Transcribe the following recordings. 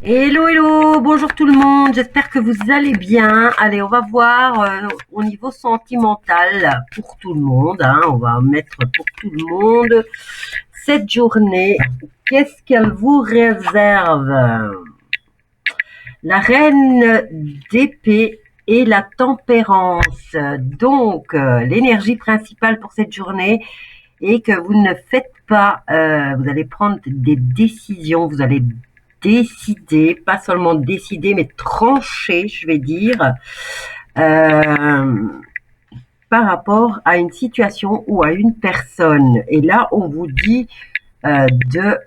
Hello, hello, bonjour tout le monde, j'espère que vous allez bien. Allez, on va voir au niveau sentimental pour tout le monde, hein, on va mettre pour tout le monde cette journée. Qu'est-ce qu'elle vous réserve? La reine d'épée et la tempérance. Donc, l'énergie principale pour cette journée est que vous ne faites pas, vous allez prendre des décisions, vous allez décider, pas seulement décider, mais trancher, je vais dire, euh, par rapport à une situation ou à une personne. Et là, on vous dit de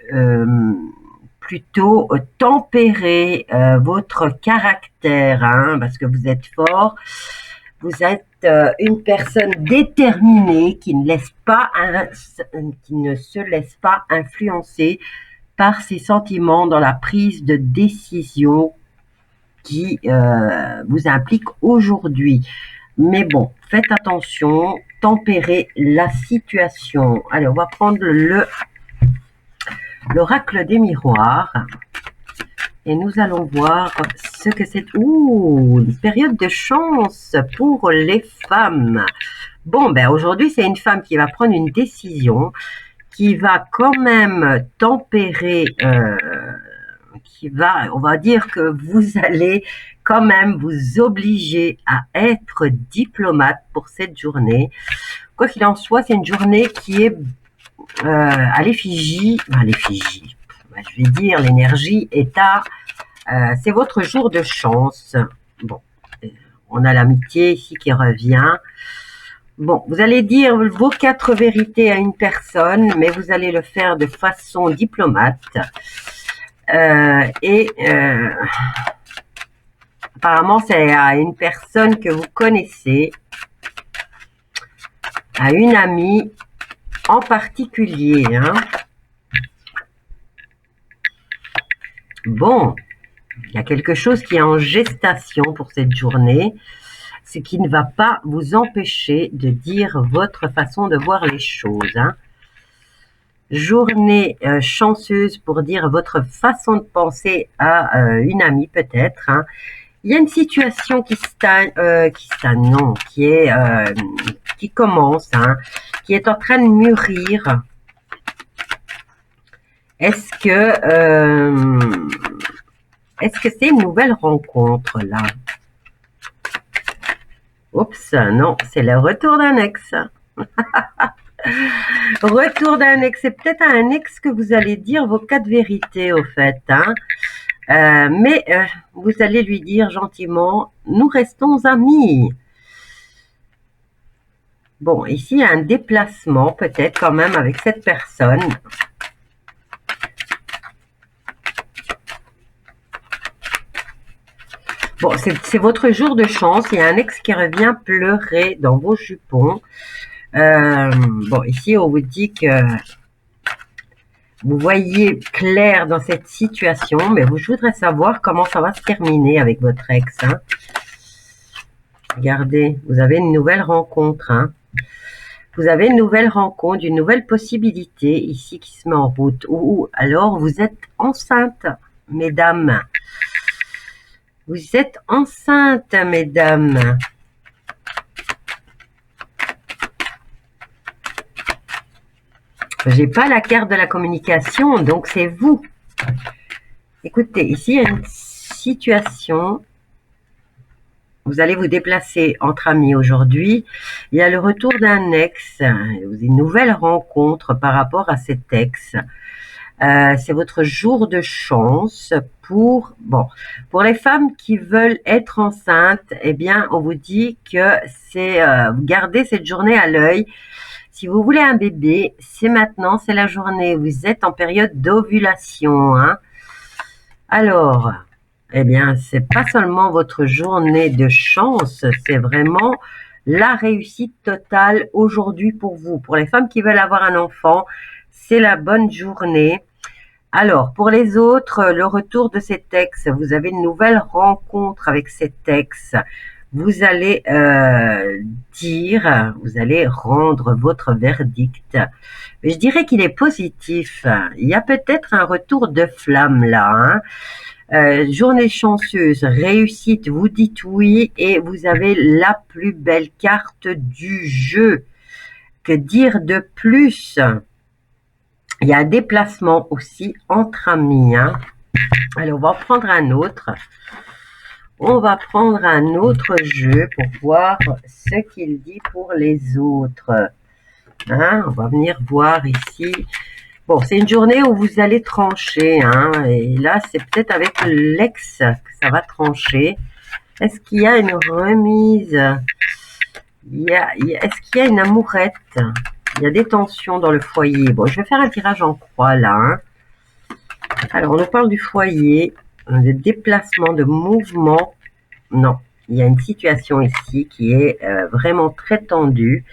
plutôt tempérer votre caractère, hein, parce que vous êtes fort, vous êtes une personne déterminée qui ne se laisse pas influencer par ses sentiments dans la prise de décision qui vous implique aujourd'hui. Mais bon, faites attention, tempérez la situation. Allez, on va prendre l'oracle des miroirs et nous allons voir ce que c'est. Ouh, une période de chance pour les femmes. Bon, ben aujourd'hui, c'est une femme qui va prendre une décision, qui va quand même tempérer, on va dire que vous allez quand même vous obliger à être diplomate pour cette journée. Quoi qu'il en soit, c'est une journée qui est à l'effigie, je vais dire, l'énergie est c'est votre jour de chance. Bon, on a l'amitié ici qui revient. Bon, vous allez dire vos 4 vérités à une personne, mais vous allez le faire de façon diplomate. Apparemment, c'est à une personne que vous connaissez, à une amie en particulier, hein. Bon, il y a quelque chose qui est en gestation pour cette journée, ce qui ne va pas vous empêcher de dire votre façon de voir les choses, hein. Journée chanceuse pour dire votre façon de penser à une amie peut-être, hein. Il y a une situation qui commence, hein, qui est en train de mûrir. Est-ce que c'est une nouvelle rencontre là? Oups, non, c'est le retour d'un ex. Retour d'un ex, c'est peut-être à un ex que vous allez dire vos 4 vérités au fait, hein. Mais vous allez lui dire gentiment, nous restons amis. Bon, ici, il y a un déplacement peut-être quand même avec cette personne. Bon, c'est votre jour de chance. Il y a un ex qui revient pleurer dans vos jupons. Bon, ici, on vous dit que vous voyez clair dans cette situation, mais je voudrais savoir comment ça va se terminer avec votre ex, hein. Regardez, vous avez une nouvelle rencontre, hein. Vous avez une nouvelle rencontre, une nouvelle possibilité ici qui se met en route. Ou alors vous êtes enceinte, mesdames. Vous êtes enceinte, mesdames. J'ai pas la carte de la communication, donc c'est vous. Écoutez, ici, il y a une situation. Vous allez vous déplacer entre amis aujourd'hui. Il y a le retour d'un ex, une nouvelle rencontre par rapport à cet ex. C'est votre jour de chance pour les femmes qui veulent être enceintes. Eh bien, on vous dit que c'est gardez cette journée à l'œil. Si vous voulez un bébé, c'est maintenant, c'est la journée. Vous êtes en période d'ovulation, hein. Alors, eh bien, c'est pas seulement votre journée de chance, c'est vraiment la réussite totale aujourd'hui pour vous. Pour les femmes qui veulent avoir un enfant, c'est la bonne journée. Alors, pour les autres, le retour de cet ex, vous avez une nouvelle rencontre avec cet ex. Vous allez vous allez rendre votre verdict. Mais je dirais qu'il est positif. Il y a peut-être un retour de flamme là, hein. Journée chanceuse, réussite, vous dites oui et vous avez la plus belle carte du jeu. Que dire de plus? Il y a un déplacement aussi entre amis. Hein. Allez, on va prendre un autre. On va prendre un autre jeu pour voir ce qu'il dit pour les autres. Hein, on va venir voir ici. Bon, c'est une journée où vous allez trancher. Hein, et là, c'est peut-être avec l'ex que ça va trancher. Est-ce qu'il y a une remise? Est-ce qu'il y a une amourette? Il y a des tensions dans le foyer. Bon, je vais faire un tirage en croix là. Hein. Alors, on nous parle du foyer, de déplacement, de mouvement. Non, il y a une situation ici qui est vraiment très tendue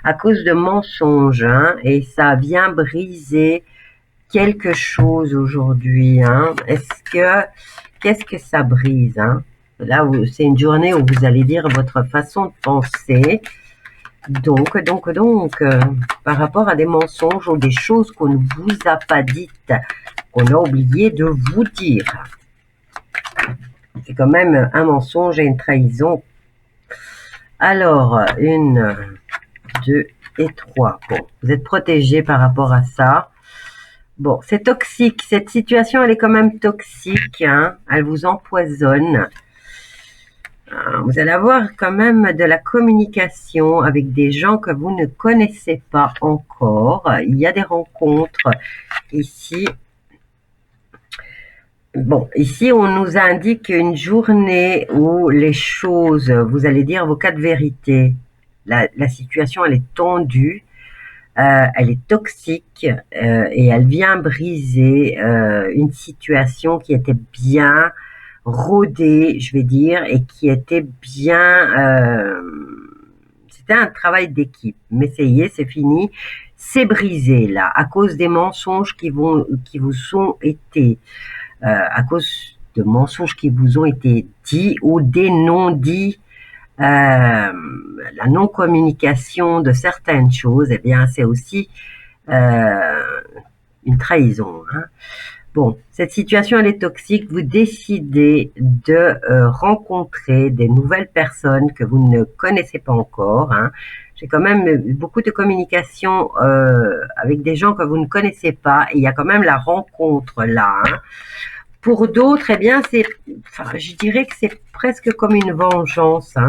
à cause de mensonges. Hein, et ça vient briser quelque chose aujourd'hui. Hein. Qu'est-ce que ça brise? Hein? Là, c'est une journée où vous allez dire votre façon de penser. Donc, par rapport à des mensonges ou des choses qu'on ne vous a pas dites, qu'on a oublié de vous dire. C'est quand même un mensonge et une trahison. Alors, 1, 2 et 3. Bon, vous êtes protégé par rapport à ça. Bon, c'est toxique. Cette situation, elle est quand même toxique. Hein. Elle vous empoisonne. Vous allez avoir quand même de la communication avec des gens que vous ne connaissez pas encore. Il y a des rencontres ici. Bon, ici, on nous indique une journée où les choses, vous allez dire vos quatre vérités. La situation, elle est tendue, elle est toxique et elle vient briser une situation qui était bien rodée, je vais dire, et qui était bien... c'était un travail d'équipe, mais ça y est, c'est fini. C'est brisé, là, à cause des mensonges qui vous ont été... à cause de mensonges qui vous ont été dits ou des non-dits, la non-communication de certaines choses, eh bien, c'est aussi une trahison. Hein. Bon, cette situation, elle est toxique. Vous décidez de rencontrer des nouvelles personnes que vous ne connaissez pas encore. Hein. J'ai quand même beaucoup de communication avec des gens que vous ne connaissez pas. Et il y a quand même la rencontre là. Hein. Pour d'autres, eh bien, je dirais que c'est presque comme une vengeance. Hein.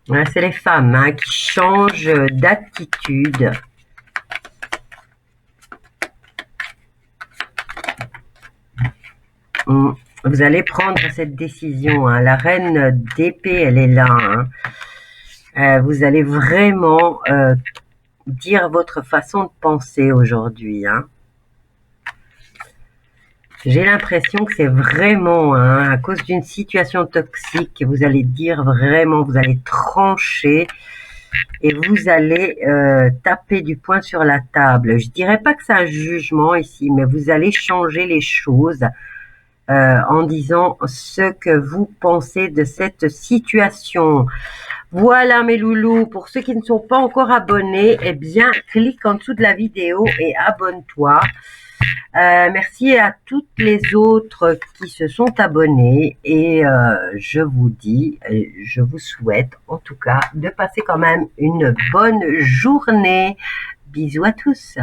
Ouais, c'est les femmes hein, qui changent d'attitude. Vous allez prendre cette décision. Hein. La reine d'épée, elle est là. Hein. Vous allez vraiment dire votre façon de penser aujourd'hui. Hein. J'ai l'impression que c'est vraiment hein, à cause d'une situation toxique que vous allez dire vraiment, vous allez trancher et vous allez taper du poing sur la table. Je dirais pas que c'est un jugement ici, mais vous allez changer les choses en disant ce que vous pensez de cette situation. Voilà mes loulous, pour ceux qui ne sont pas encore abonnés, eh bien, clique en dessous de la vidéo et abonne-toi. Merci à toutes les autres qui se sont abonnés et je vous dis, je vous souhaite en tout cas de passer quand même une bonne journée. Bisous à tous.